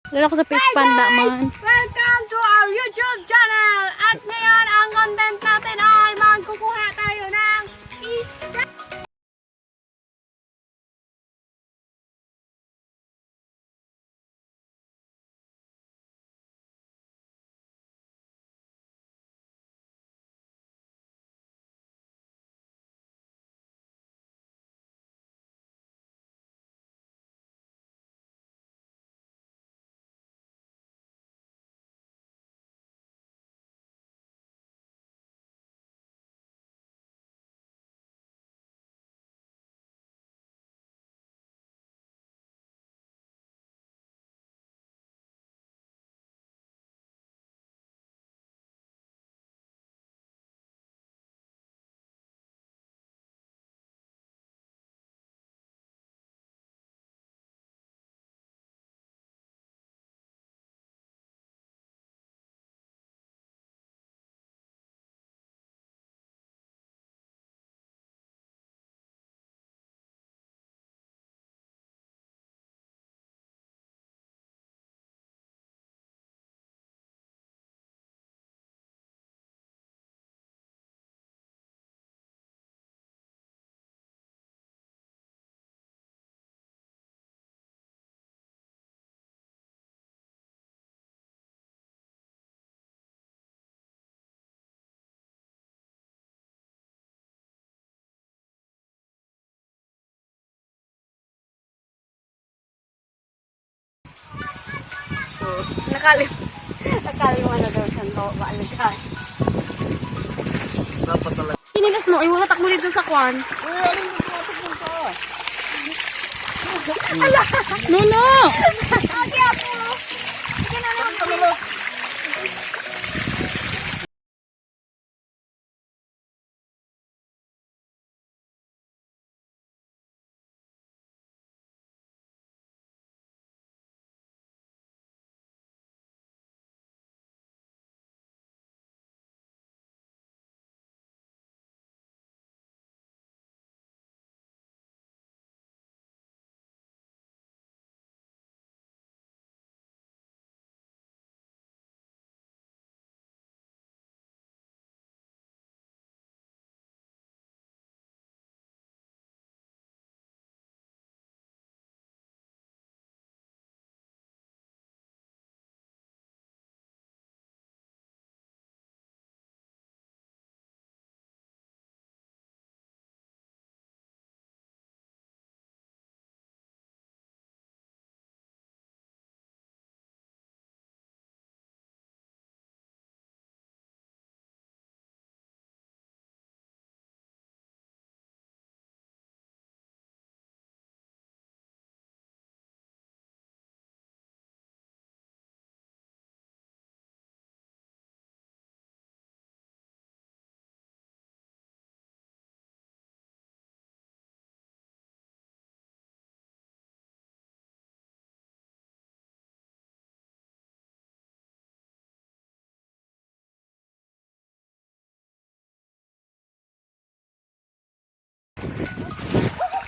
Doon ako sa fish panda man. Welcome to our YouTube channel! At ngayon, ang content natin ay magkukuha tayo ng isda! Nakalimutan na daw siyang ba na siya. Dapat talaga. Sinilas mo, ay watak mo dito sa kwan. Ala! Nuno! Ate ako! Sige na lang.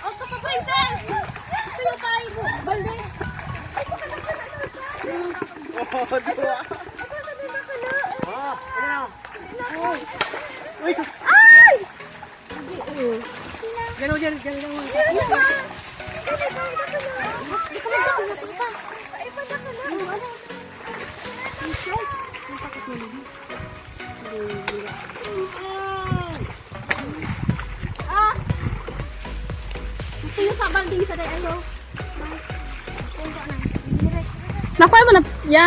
O, kapaprinsan! Sino tayo mo? Balde! Ay, Oh, dua. Ay! Diyan. Ito yung sabalding sa day, ayo. Nakuha mo na, ya?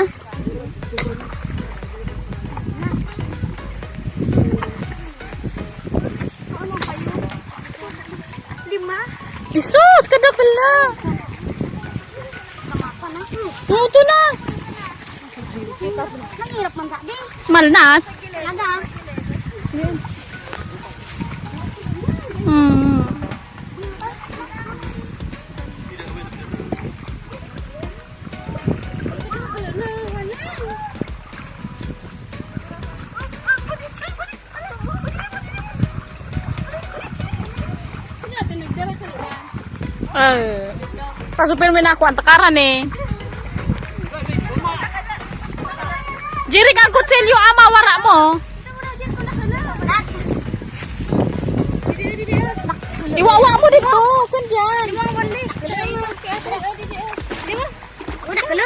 Lima? Isus! Kada pala! Oo, ito na! Nanghirap man tadi. Malnas! Talaga. Hmm. Pasupin mo na ako ang takaran eh. Jirik ang kutsilyo ama wara mo. Iwawa mo dito. Kan diyan. Nakalo.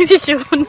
Si Shun.